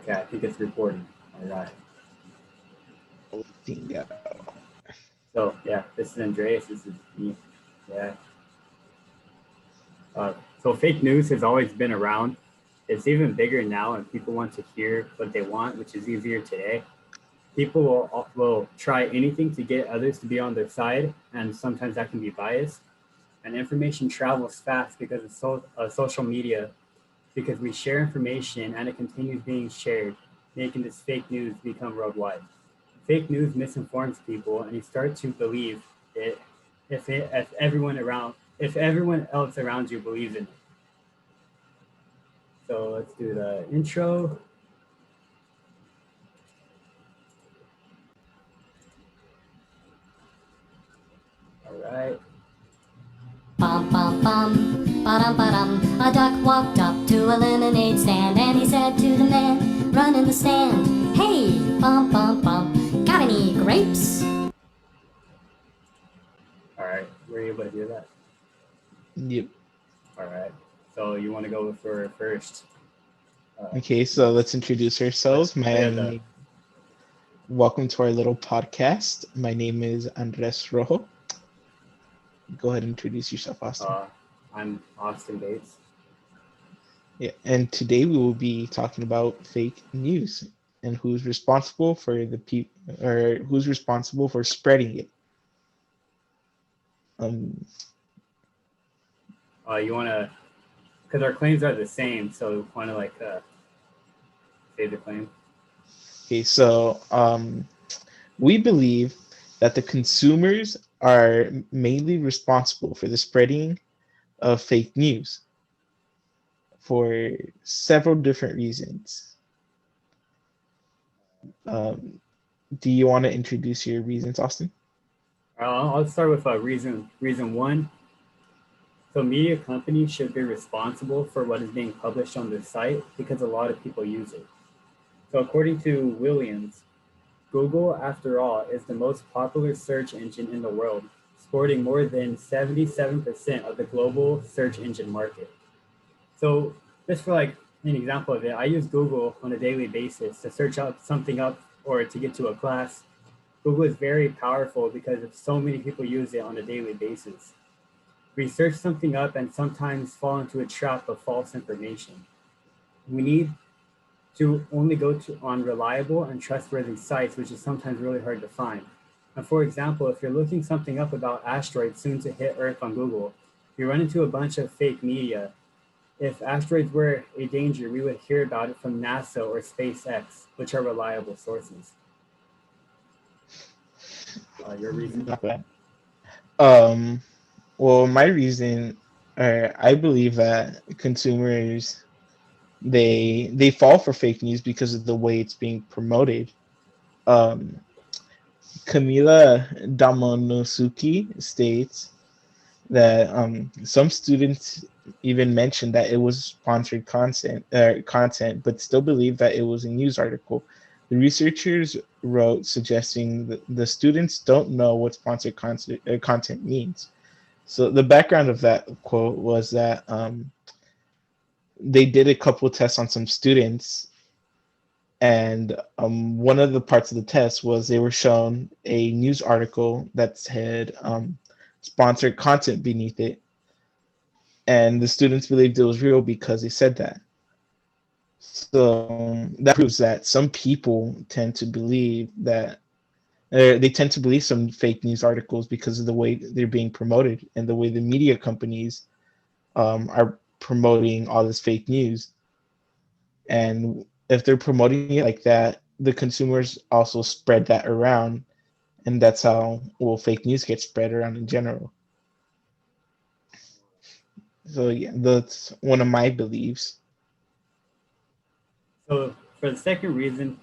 Okay, I think it's recording. All right. Bingo. So yeah, this is Andreas. This is me. Yeah. So fake news has always been around. It's even bigger now, and people want to hear what they want, which is easier today. People will try anything to get others to be on their side, and sometimes that can be biased. And information travels fast because of social media, because we share information and it continues being shared, making this fake news become worldwide. Fake news misinforms people, and you start to believe it if everyone else around you believes in it. So let's do the intro. All right. Bum bum bum, ba-dum ba-dum. A duck walked up to a lemonade stand and he said to the man, run in the stand, hey, bum bum bum, got any grapes? All right. Were you able to hear that? Yep. All right. So you want to go for first? Okay, so News. let's introduce But ourselves. yeah, the Welcome to our little podcast. My name is Andres Rojo. Go ahead and introduce yourself, Austin. uh, I'm Austin Bates. Yeah, and today we will be talking about fake news and who's responsible for or who's responsible for spreading it. Um, You want to because our claims are the same, so we want to say the claim. okay, so we believe that the consumers are mainly responsible for the spreading of fake news for several different reasons. Um, do you want to introduce your reasons, Austin? I'll start with reason one. So media companies should be responsible for what is being published on their site because a lot of people use it. So according to Williams, Google, after all, is the most popular search engine in the world, sporting more than 77% of the global search engine market. So just for like an example of it, I use Google on a daily basis to search up something up or to get to a class. Google is very powerful because so many people use it on a daily basis. We search something up and sometimes fall into a trap of false information. We need to only go to on reliable and trustworthy sites, which is sometimes really hard to find. And for example, if you're looking something up about asteroids soon to hit Earth on Google, you run into a bunch of fake media. If asteroids were a danger, we would hear about it from NASA or SpaceX, which are reliable sources. Your reason? Not bad. Um, well, my reason, I believe that consumers they fall for fake news because of the way it's being promoted. Um, Camila Damonosuke states that some students even mentioned that it was sponsored content, but still believe that it was a news article. The researchers wrote suggesting that the students don't know what sponsored content means. So the background of that quote was that they did a couple tests on some students, and one of the parts of the test was they were shown a news article that had sponsored content beneath it, and the students believed it was real because they said that. So that proves that some people tend to believe that they tend to believe some fake news articles because of the way they're being promoted and the way the media companies are promoting all this fake news. And if they're promoting it like that, the consumers also spread that around, and that's how fake news gets spread around in general. So yeah, that's one of my beliefs. So for the second reason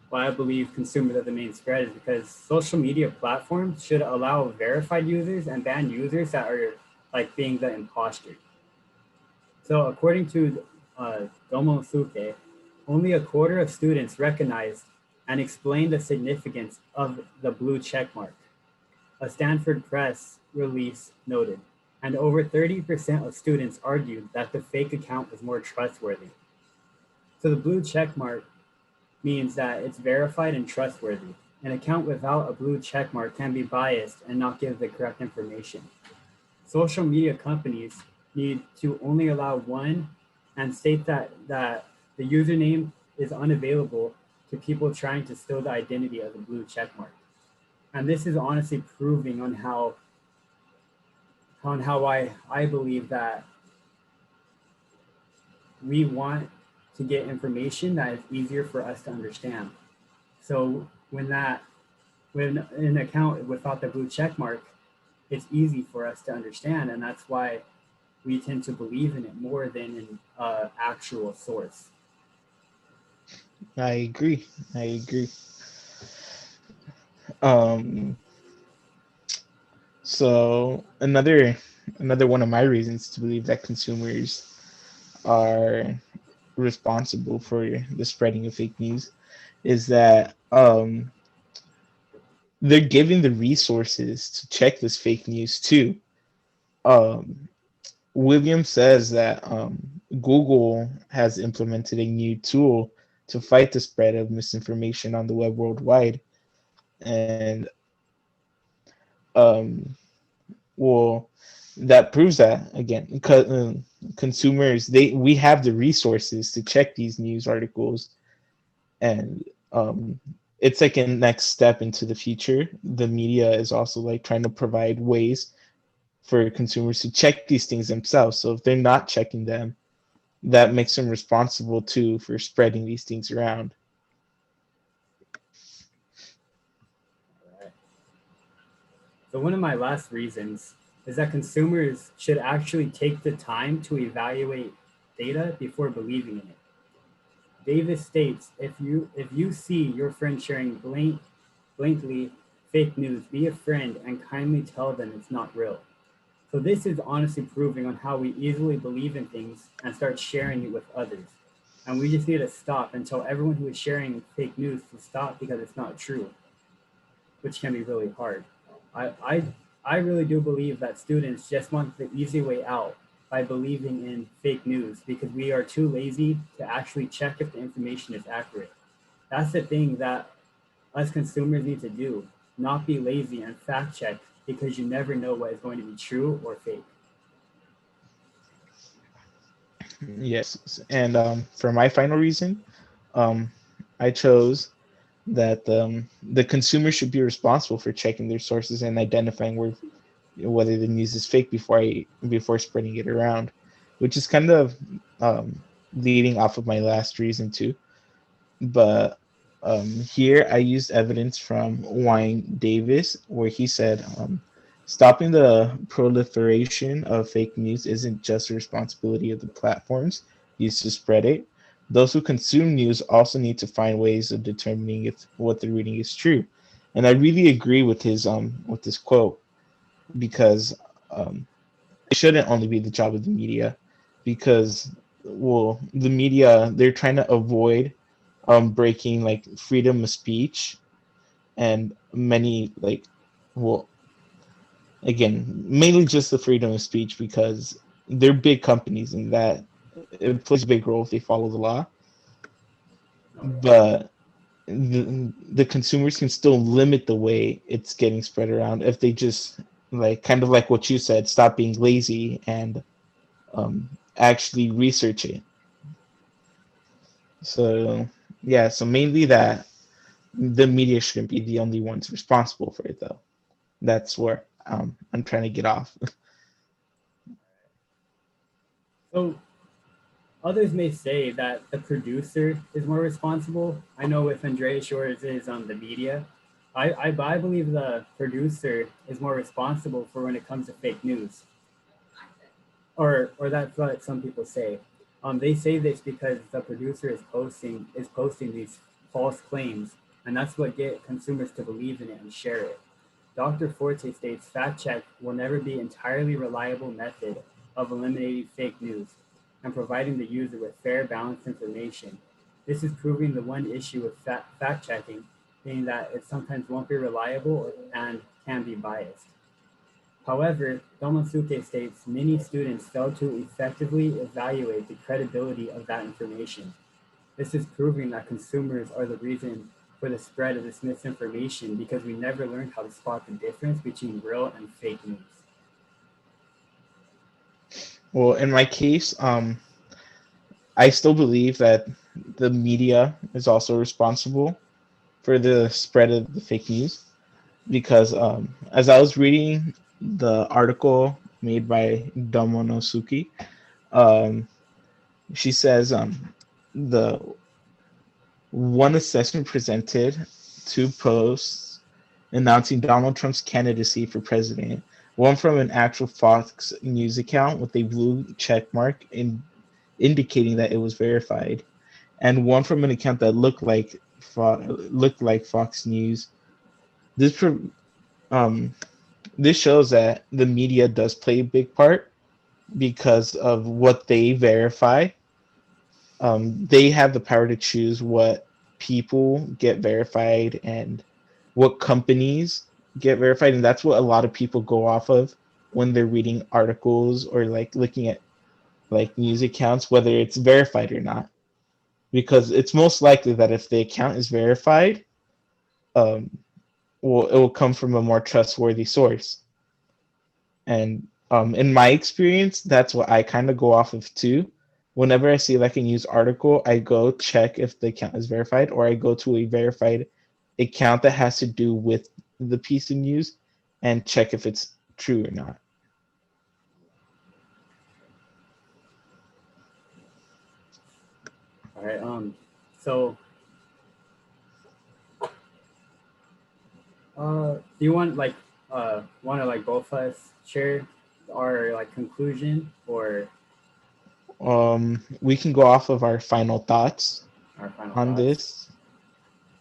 why I believe consumers are the main spread is because social media platforms should allow verified users and ban users that are like being the imposter. So according to Domosuke, only a quarter of students recognized and explained the significance of the blue checkmark. A Stanford press release noted, and over 30% of students argued that the fake account was more trustworthy. So the blue checkmark means that it's verified and trustworthy. An account without a blue checkmark can be biased and not give the correct information. Social media companies need to only allow one and state that the username is unavailable to people trying to steal the identity of the blue checkmark. And this is honestly proving on how I believe that we want to get information that is easier for us to understand. So when an account without the blue check mark, it's easy for us to understand, and that's why we tend to believe in it more than in actual source. I agree. I agree. Um, so another one of my reasons to believe that consumers are responsible for the spreading of fake news is that they're given the resources to check this fake news too. Um, William says that Google has implemented a new tool to fight the spread of misinformation on the web worldwide, and um, well, that proves that again, because consumers we have the resources to check these news articles, and it's like a next step into the future. The media is also like trying to provide ways for consumers to check these things themselves. So if they're not checking them, that makes them responsible too for spreading these things around. So one of my last reasons is that consumers should actually take the time to evaluate data before believing in it. Davis states, if you see your friend sharing blankly fake news, be a friend and kindly tell them it's not real. So this is honestly proving on how we easily believe in things and start sharing it with others. And we just need to stop and tell everyone who is sharing fake news to stop because it's not true, which can be really hard. I, I, I really do believe that students just want the easy way out by believing in fake news because we are too lazy to actually check if the information is accurate. That's the thing that us consumers need to do, not be lazy and fact check because you never know what is going to be true or fake. Yes, and for my final reason, um, I chose that the consumer should be responsible for checking their sources and identifying whether the news is fake before spreading it around, which is kind of leading off of my last reason too. But here I used evidence from Wayne Davis, where he said, stopping the proliferation of fake news isn't just the responsibility of the platforms used to spread it. Those who consume news also need to find ways of determining if what they're reading is true. And I really agree with this quote because um, it shouldn't only be the job of the media because the media they're trying to avoid breaking like freedom of speech and many like well again mainly just the freedom of speech because they're big companies and that it plays a big role if they follow the law, All right. but the consumers can still limit the way it's getting spread around if they just like kind of like what you said, stop being lazy and actually research it. So yeah, so mainly that the media shouldn't be the only ones responsible for it though. That's where I'm trying to get off. So others may say that the producer is more responsible. I know with Andreas Shores is on the media. I believe the producer is more responsible for when it comes to fake news, or that's what some people say. They say this because the producer is posting these false claims, and that's what get consumers to believe in it and share it. Dr. Forte states fact check will never be entirely reliable method of eliminating fake news and providing the user with fair, balanced information. This is proving the one issue with fact checking, being that it sometimes won't be reliable and can be biased. However, Domosuke states many students fail to effectively evaluate the credibility of that information. This is proving that consumers are the reason for the spread of this misinformation because we never learned how to spot the difference between real and fake news. Well, in my case, I still believe that the media is also responsible for the spread of the fake news because as I was reading the article made by Domonosuke, um, she says the one assessment presented two posts announcing Donald Trump's candidacy for president, one from an actual Fox News account with a blue check mark indicating that it was verified, and one from an account that looked like Fox News. This um this shows that the media does play a big part because of what they verify. They have the power to choose what people get verified and what companies get verified, and that's what a lot of people go off of when they're reading articles or like looking at like news accounts, whether it's verified or not, because it's most likely that if the account is verified, um, well, it will come from a more trustworthy source. And in my experience, that's what I kind of go off of too. Whenever I see like a news article, I go check if the account is verified, or I go to a verified account that has to do with the piece of news and check if it's true or not. All right. So, do you want to like both of us share our like conclusion or We can go off of our final thoughts our final on thoughts? this,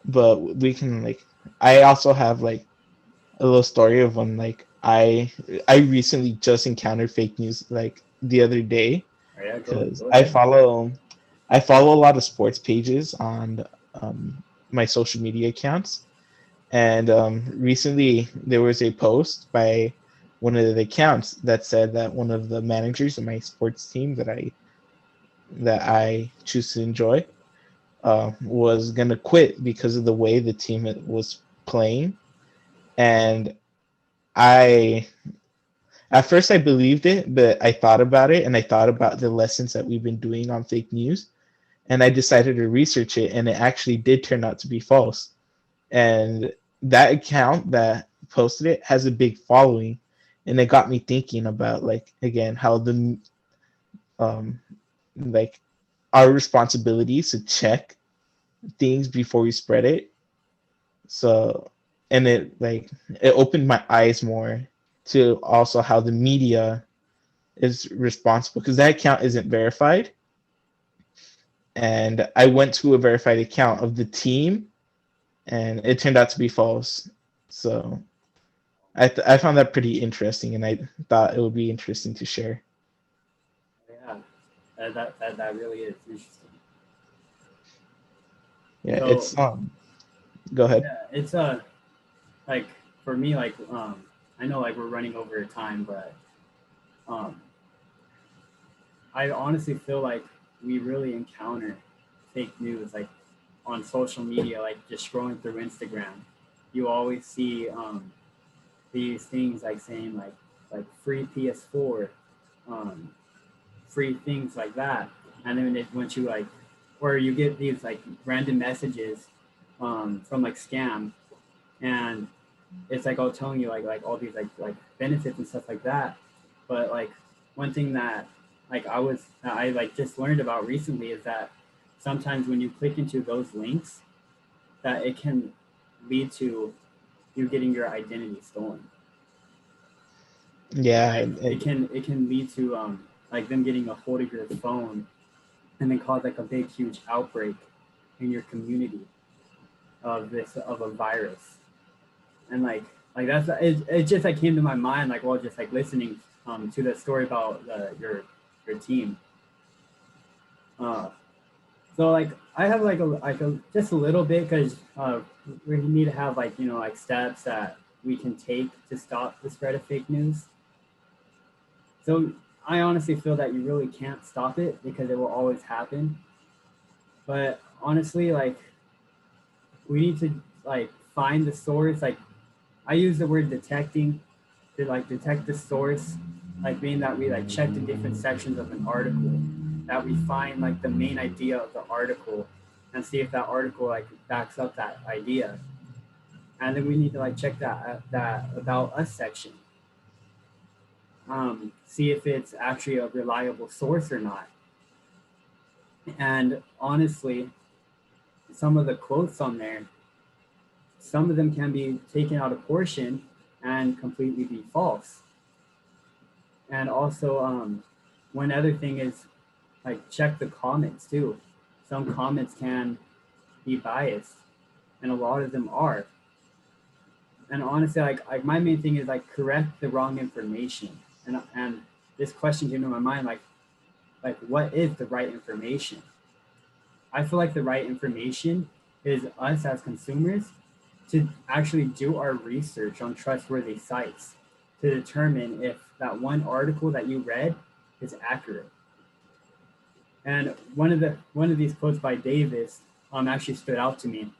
but we can like I also have like a little story of when like I recently just encountered fake news like the other day All right, yeah, because go ahead. I follow a lot of sports pages on my social media accounts, and recently there was a post by one of the accounts that said that one of the managers of my sports team that I choose to enjoy was gonna quit because of the way the team was playing, and I at first I believed it, but I thought about it and I thought about the lessons that we've been doing on fake news, and I decided to research it, and it actually did turn out to be false. And that account that posted it has a big following, and it got me thinking about like again how the um like our responsibilities to check things before we spread it. So, and it opened my eyes more to also how the media is responsible because that account isn't verified, and I went to a verified account of the team and it turned out to be false. So I found that pretty interesting, and I thought it would be interesting to share. Yeah, that really is interesting. Yeah, So it's go ahead. yeah, it's like for me like I know like we're running over time, but um I honestly feel like we really encounter fake news like on social media, like just scrolling through Instagram. You always see these things like saying like free PS4, um, free things like that, and then once you like, or you get these like random messages from like scam, and it's like all telling you like all these like benefits and stuff like that. But like one thing that I like just learned about recently is that sometimes when you click into those links, that it can lead to you getting your identity stolen. Yeah, Like it can lead to like them getting a hold of your phone and then cause like a big huge outbreak in your community of a virus. And like that's it just like came to my mind like while just like listening to the story about your team. Uh, so like I have like a just a little bit because we need to have like like steps that we can take to stop the spread of fake news. So I honestly feel that you really can't stop it because it will always happen. But honestly, like we need to like find the source. Like I use the word detecting to like detect the source, like meaning that we like check the different sections of an article, that we find like the main idea of the article and see if that article like backs up that idea. And then we need to like check that about us section, see if it's actually a reliable source or not. And honestly, some of the quotes on there, some of them can be taken out of portion and completely be false. And also, one other thing is like check the comments too. Some comments can be biased, and a lot of them are. And honestly, like my main thing is like correct the wrong information. And this question came to my mind, like what is the right information? I feel like the right information is us as consumers to actually do our research on trustworthy sites to determine if that one article that you read is accurate. And one of these quotes by Davis actually stood out to me.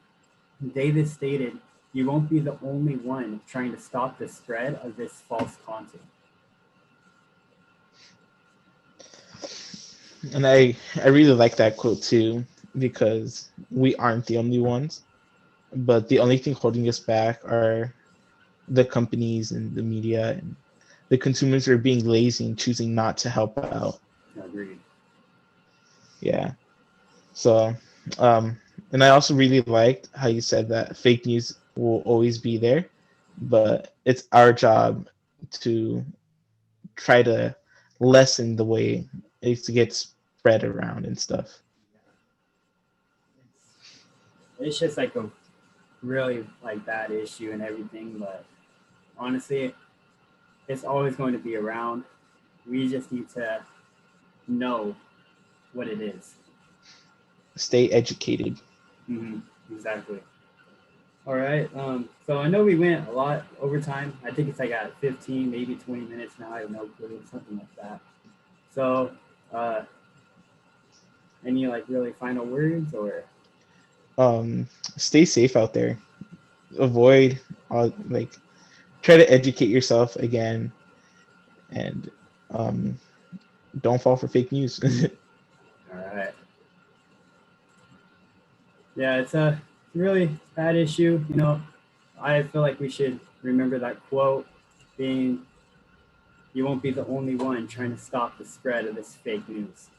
Davis stated, "You won't be the only one trying to stop the spread of this false content." And I really like that quote too, because we aren't the only ones, but the only thing holding us back are the companies and the media, and the consumers are being lazy and choosing not to help out. Agreed. Yeah. So, and I also really liked how you said that fake news will always be there, but it's our job to try to lessen the way it gets spread around and stuff. It's just like a really like bad issue and everything, but honestly, it's always going to be around. We just need to know what it is. Stay educated. Mm-hmm. Exactly. All right. So I know we went a lot over time. I think it's like at 15, maybe 20 minutes now. I have no clue, something like that. So, uh, any like really final words or? Stay safe out there. Avoid all like try to educate yourself again, and um, don't fall for fake news. All right. Yeah, it's a really bad issue. You know, I feel like we should remember that quote being, "You won't be the only one trying to stop the spread of this fake news."